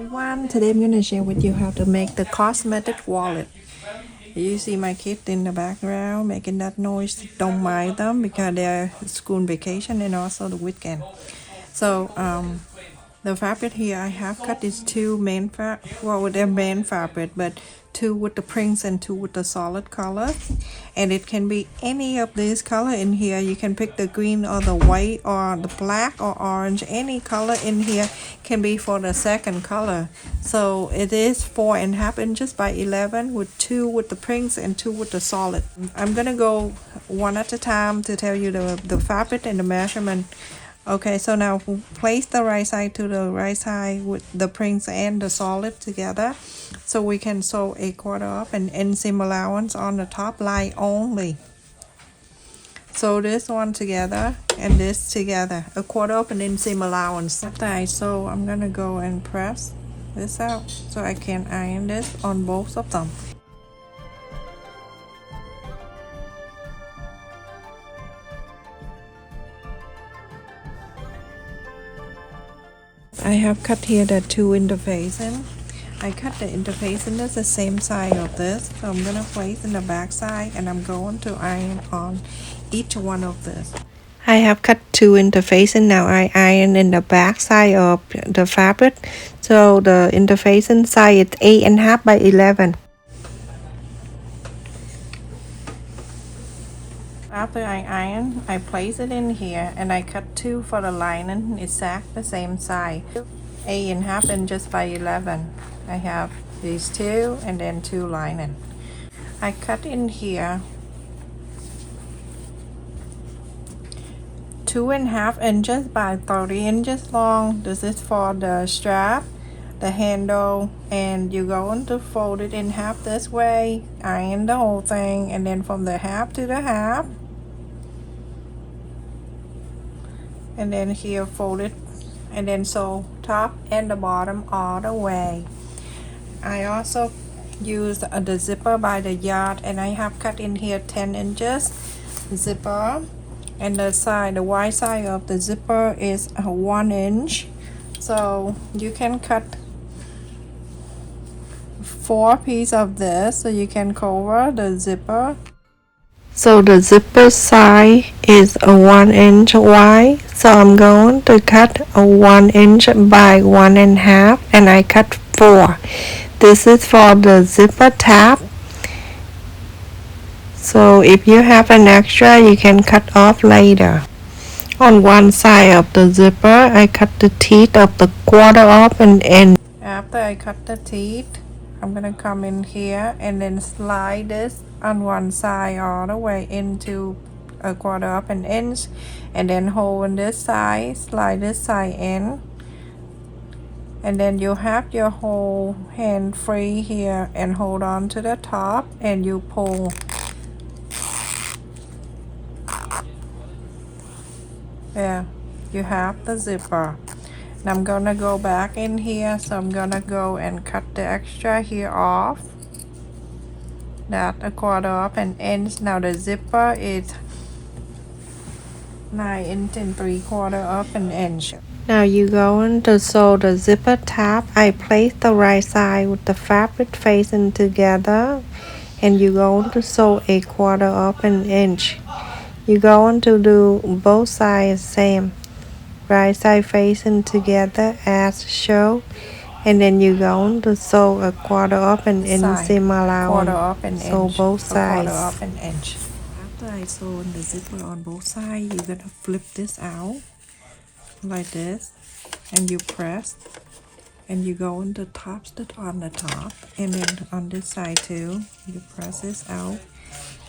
Everyone, today I'm going to share with you how to make the cosmetic wallet. You see my kid in the background making that noise. Don't mind them because they're school vacation and also the weekend. So the fabric here I have cut is two main they're main fabric, but two with the prints and two with the solid color, and it can be any of these color in here. You can pick the green or the white or the black or orange. Any color in here can be for the second color. So it is 4.5 inches by 11 with two with the prints and two with the solid. I'm gonna go one at a time to tell you the fabric and the measurement. Okay, so now place the right side to the right side with the prints and the solid together, so we can sew a quarter up and inseam allowance on the top line only. Sew this one together and this together, a quarter up and inseam allowance. After I sew, I'm gonna go and press this out so I can iron this on both of them. I have cut here the two interfacing. I cut the interfacing that's the same side of this, so I'm gonna place in the back side and I'm going to iron on each one of this. I have cut two interfacing. Now I iron in the back side of the fabric. So the interfacing side is 8.5 by 11. After I iron, I place it in here and I cut two for the lining, exact the same size. 8.5 inches by 11. I have these two and then two lining. I cut in here 2.5 inches by 30 inches long. This is for the strap, the handle, and you're going to fold it in half this way, iron the whole thing, and then from the half to the half, and then here fold it, and then sew top and the bottom all the way. I also use the zipper by the yard, and I have cut in here 10 inches zipper, and the wide side of the zipper is 1 inch, so you can cut 4 pieces of this so you can cover the zipper. So the zipper side is a 1 inch wide, so I'm going to cut a 1 inch by 1.5, and I cut 4. This is for the zipper tab. So if you have an extra, you can cut off later. On one side of the zipper, I cut the teeth of the quarter off and end. After I cut the teeth, I'm gonna come in here and then slide this on one side all the way into a quarter up an inch, and then hold on this side, slide this side in, and then you have your whole hand free here and hold on to the top and you pull. There, you have the zipper. Now I'm gonna go back in here, so I'm gonna go and cut the extra here off. That a quarter up an inch. Now the zipper is 9 inch and 3/4 up an inch. Now you're going to sew the zipper tab. I place the right side with the fabric facing together, and you're going to sew a quarter up an inch. You're going to do both sides same, right side facing together as shown, and then you're going to sew a quarter up an inseam allowance. Sew both sides. Quarter up an inch. After I sew the zipper on both sides, you're gonna flip this out like this, and you press, and you go into top stitch on the top, and then on this side too, you press this out,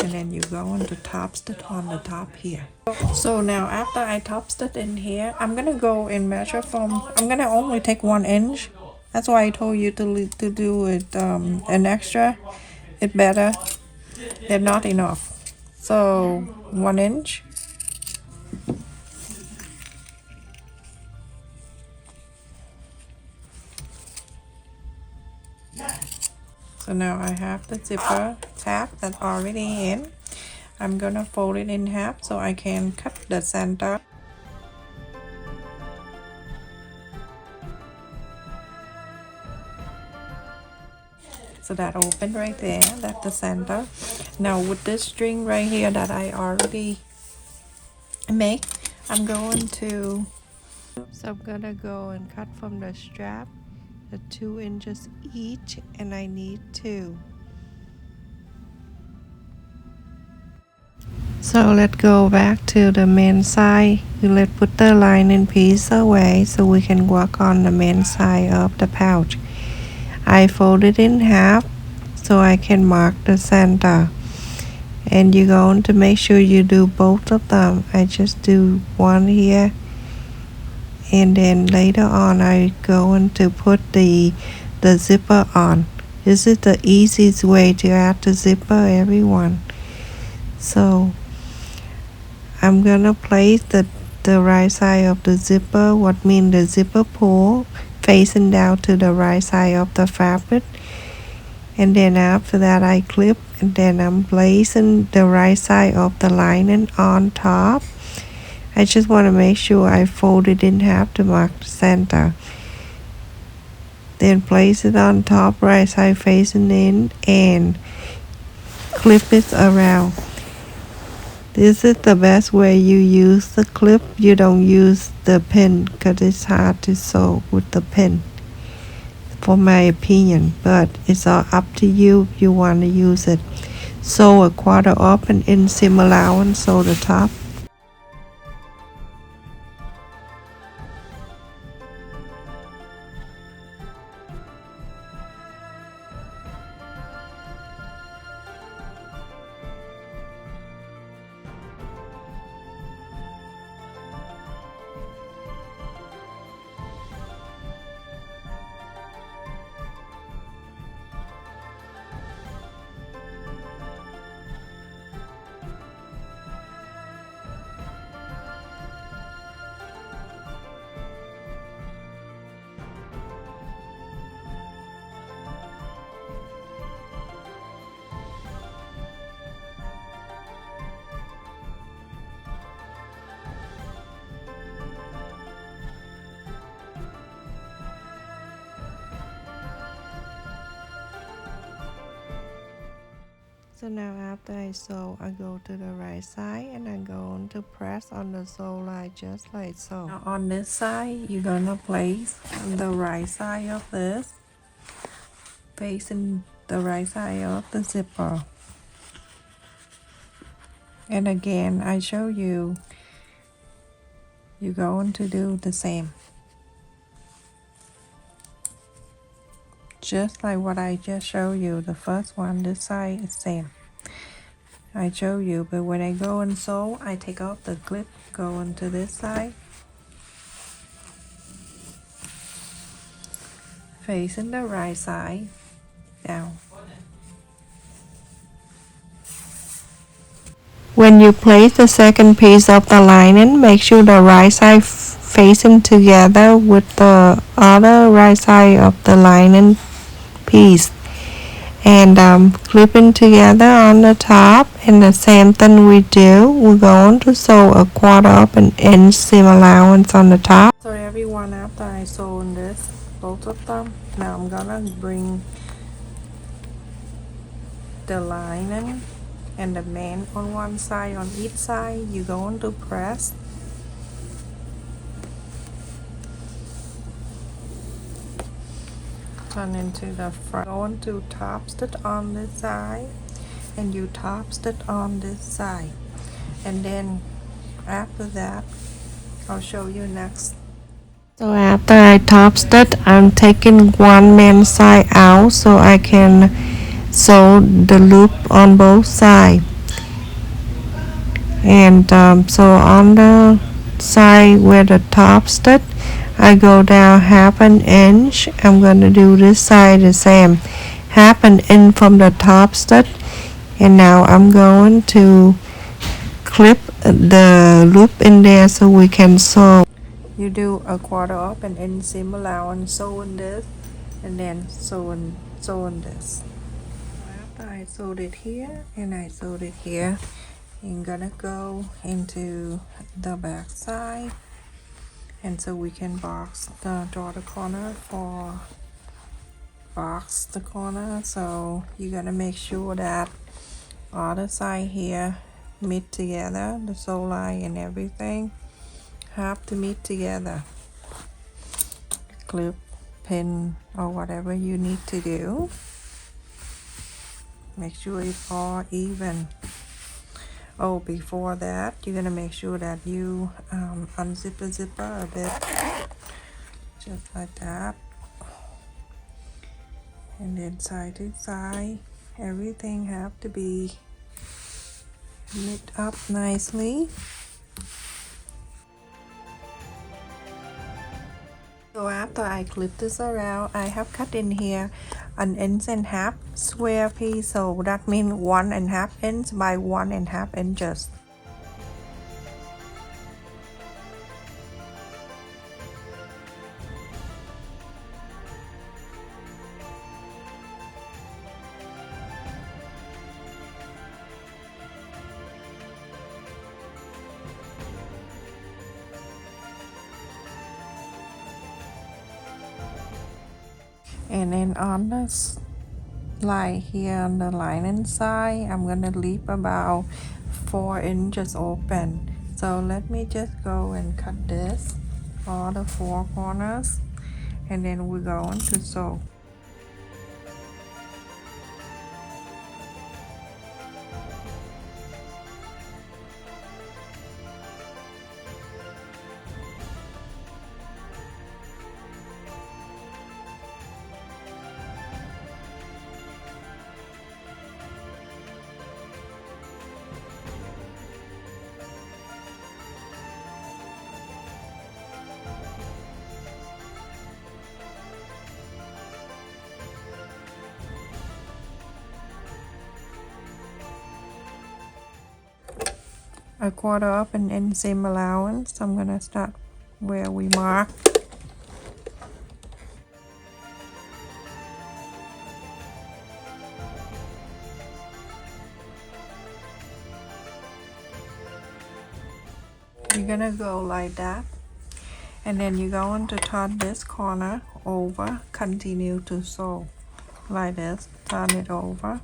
and then you go into top stitch on the top here. So now after I top stitch in here, I'm gonna go and measure from, I'm gonna only take 1 inch. That's why I told you to do it an extra. It's better than not enough. So 1 inch. So now I have the zipper tab that's already in. I'm gonna fold it in half so I can cut the center. So that open right there, that's the center. Now with this string right here that I already make, I'm going to go and cut from the strap the 2 inches each, and I need 2. So let's go back to the main side. Let's put the lining piece away so we can work on the main side of the pouch. I fold it in half so I can mark the center. And you're going to make sure you do both of them. I just do one here, and then later on I going to put the zipper on. This is the easiest way to add the zipper, everyone. So I'm gonna place the right side of the zipper, what means the zipper pull, facing down to the right side of the fabric. And then after that I clip, and then I'm placing the right side of the lining on top. I just want to make sure I fold it in half to mark the center. Then place it on top, right side facing in, and clip it around. This is the best way you use the clip. You don't use the pin because it's hard to sew with the pin, for my opinion, but it's all up to you if you want to use it. Sew a quarter up and inseam allowance, sew the top. So now after I sew, I go to the right side and I'm going to press on the sew line just like so. Now on this side, you're gonna place the right side of this, facing the right side of the zipper. And again, I show you, you're going to do the same. Just like what I just showed you, the first one, this side is same. I show you, but when I go and sew, I take off the clip, go into this side, facing the right side, down. When you place the second piece of the lining, make sure the right side facing together with the other right side of the lining piece, and clipping together on the top. And the same thing we do, we're going to sew a quarter up and inseam allowance on the top. So everyone, after I sew on this, both of them, now I'm gonna bring the lining and the man on one side, on each side. You're going to press turn into the front. Going to top stitch on this side, and you top stitch on this side, and then after that I'll show you next. So after I top stitch, I'm taking one main side out so I can sew the loop on both sides. And so on the side where the top stitch, I go down half an inch. I'm going to do this side the same, half an inch from the top stitch. And now I'm going to clip the loop in there so we can sew. You do a quarter up and inseam allowance, sew in this, and then sew in this. After I sewed it here and I sewed it here, I'm gonna go into the back side, and so we can draw the corner for box the corner, so you gotta make sure that all the side here meet together, the sew line and everything have to meet together. Clip, pin, or whatever you need to do. Make sure it's all even. Oh, before that, you're gonna make sure that you unzip the zipper a bit, just like that, and then side to side, everything have to be knit up nicely. So after I clip this around, I have cut in here an inch and a half square piece, so that means 1.5 inch by 1.5 inches. And then on this line here on the lining side, I'm gonna leave about 4 inches open. So let me just go and cut this, all the 4 corners, and then we're going to sew. A quarter up and inseam allowance. I'm gonna start where we mark. You're gonna go like that, and then you're going to turn this corner over, continue to sew like this, turn it over.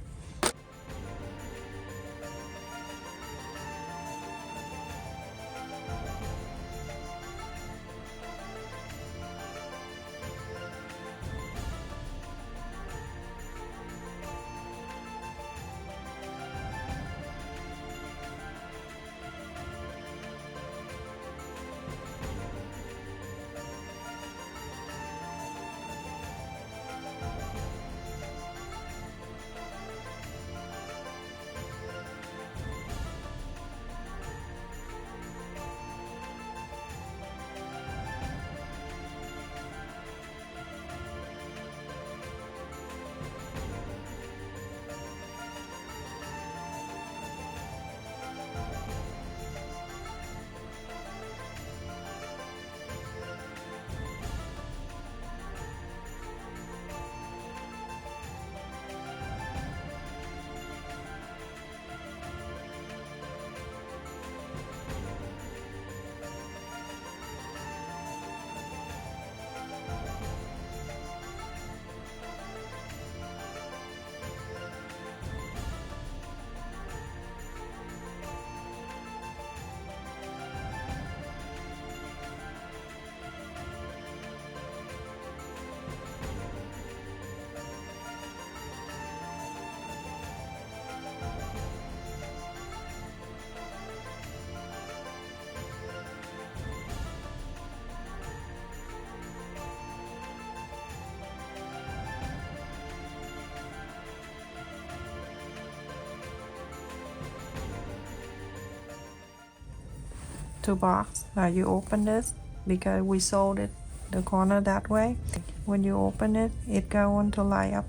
To box. Now you open this because we sewed it the corner that way. When you open it, it going to line up.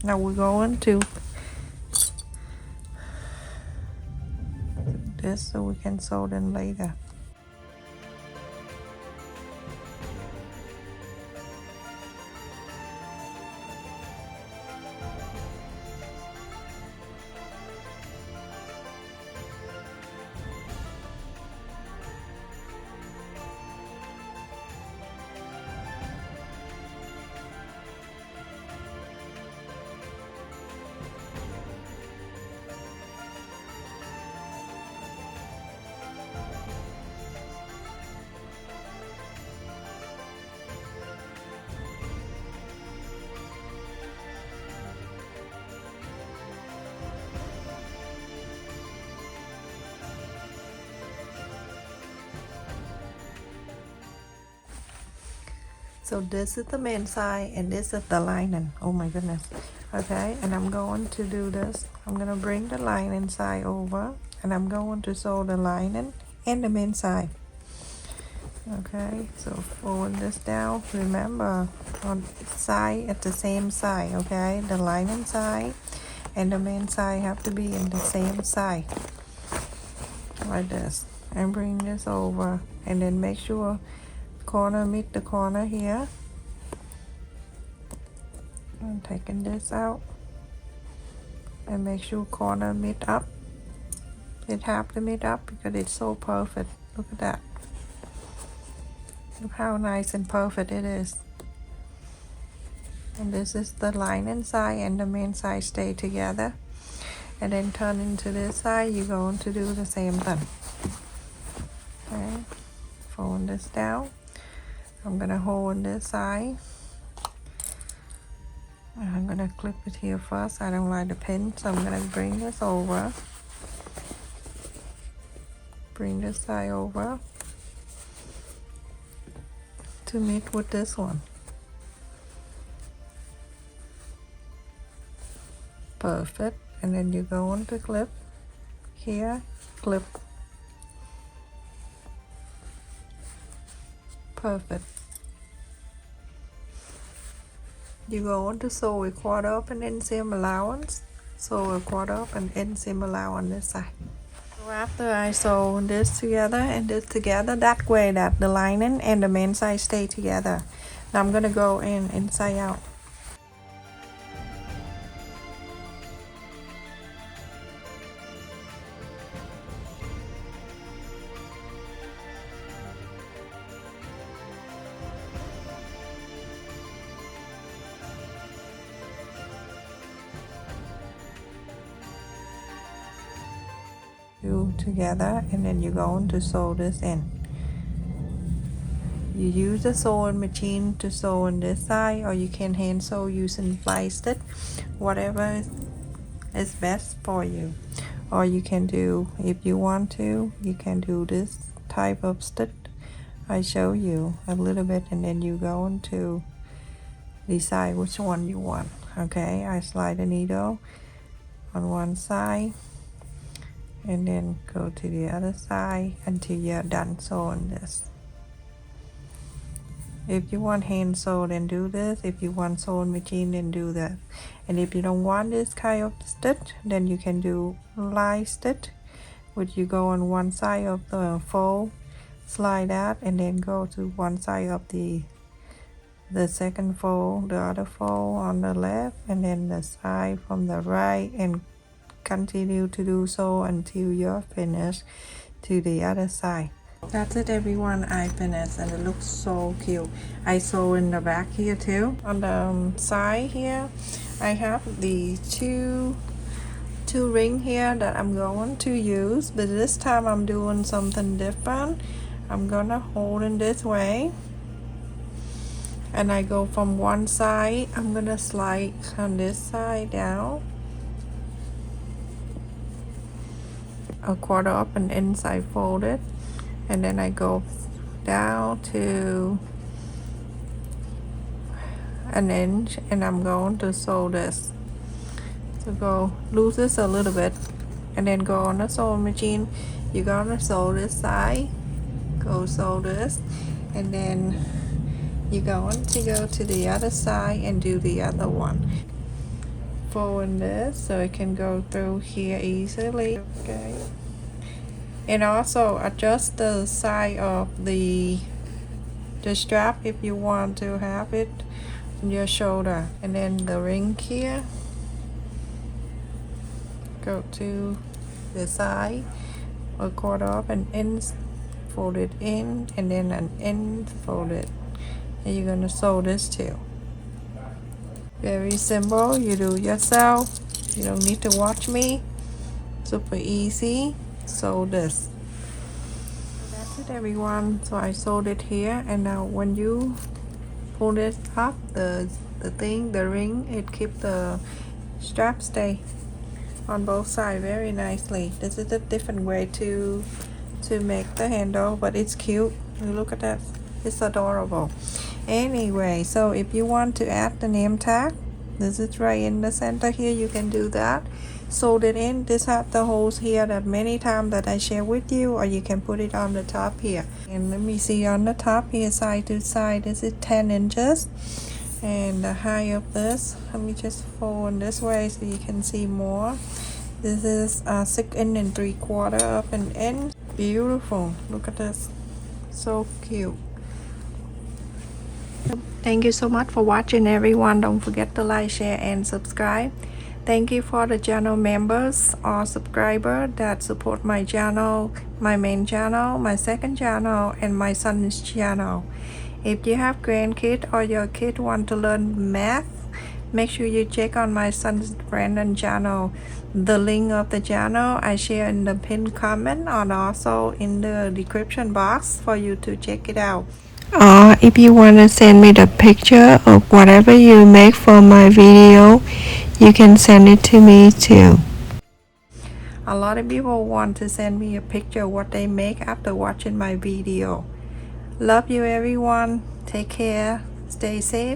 Now we're going to this so we can sew them later. So this is the main side and this is the lining. Oh my goodness. Okay, and I'm going to do this. I'm gonna bring the lining side over and I'm going to sew the lining and the main side. Okay, so fold this down. Remember, on side at the same side. Okay, the lining side and the main side have to be in the same side, like this. And bring this over, and then make sure corner meet the corner here. I'm taking this out, and make sure corner meet up. It have to meet up because it's so perfect. Look at that. Look how nice and perfect it is. And this is the lining side and the main side stay together. And then turn into this side, you're going to do the same thing. Okay, fold this down. I'm gonna hold this side. I'm gonna clip it here first. I don't like the pin, so I'm gonna bring this over. Bring this side over to meet with this one. Perfect. And then you go on to clip here, clip. Perfect. You go on to sew a quarter up and inseam allowance. Sew a quarter up and inseam allowance on this side. So after I sew this together and this together, that way that the lining and the main side stay together. Now I'm gonna go in inside out. Together, and then you're going to sew this in. You use a sewing machine to sew on this side, or you can hand sew using fly stitch, whatever is best for you. Or you can do, if you want to, you can do this type of stitch I show you a little bit, and then you go into decide which one you want. Okay, I slide the needle on one side and then go to the other side until you're done sewing this. If you want hand sew, then do this. If you want sewing machine, then do that. And if you don't want this kind of stitch, then you can do line stitch, which you go on one side of the fold, slide that, and then go to one side of the second fold, the other fold on the left, and then the side from the right, and continue to do so until you're finished to the other side. That's it, everyone. I finished and it looks so cute. I sew in the back here too. On the side here, I have the two ring here that I'm going to use, but this time I'm doing something different. I'm gonna hold in this way, and I go from one side. I'm gonna slide on this side down a quarter up and inside fold it, and then I go down to an inch, and I'm going to sew this. So go loose this a little bit, and then go on the sewing machine. You're gonna sew this side, go sew this, and then you're going to go to the other side and do the other one. Fold this so it can go through here easily. Okay, and also adjust the side of the strap if you want to have it on your shoulder. And then the ring here, go to the side, a quarter up and end, fold it in, and then an end, fold it, and you're gonna sew this too. Very simple. You do yourself. You don't need to watch me. Super easy. Sew this. So that's it, everyone. So I sewed it here, and now when you pull it up, the ring, it keeps the strap stay on both sides very nicely. This is a different way to make the handle, but it's cute. Look at that. It's adorable. Anyway, so if you want to add the name tag, this is right in the center here, you can do that. Solder it in. This have the holes here that many times that I share with you, or you can put it on the top here. And let me see on the top here, side to side, this is 10 inches. And the height of this, let me just fold this way so you can see more. This is 6 inch and 3/4 of an inch. Beautiful. Look at this. So cute. Thank you so much for watching, everyone. Don't forget to like, share, and subscribe. Thank you for the channel members or subscribers that support my channel, my main channel, my second channel, and my son's channel. If you have grandkids or your kid want to learn math, make sure you check on my son's Brandon channel. The link of the channel I share in the pinned comment and also in the description box for you to check it out. Or if you want to send me the picture of whatever you make for my video, you can send it to me too. A lot of people want to send me a picture of what they make after watching my video. Love you, everyone. Take care. Stay safe.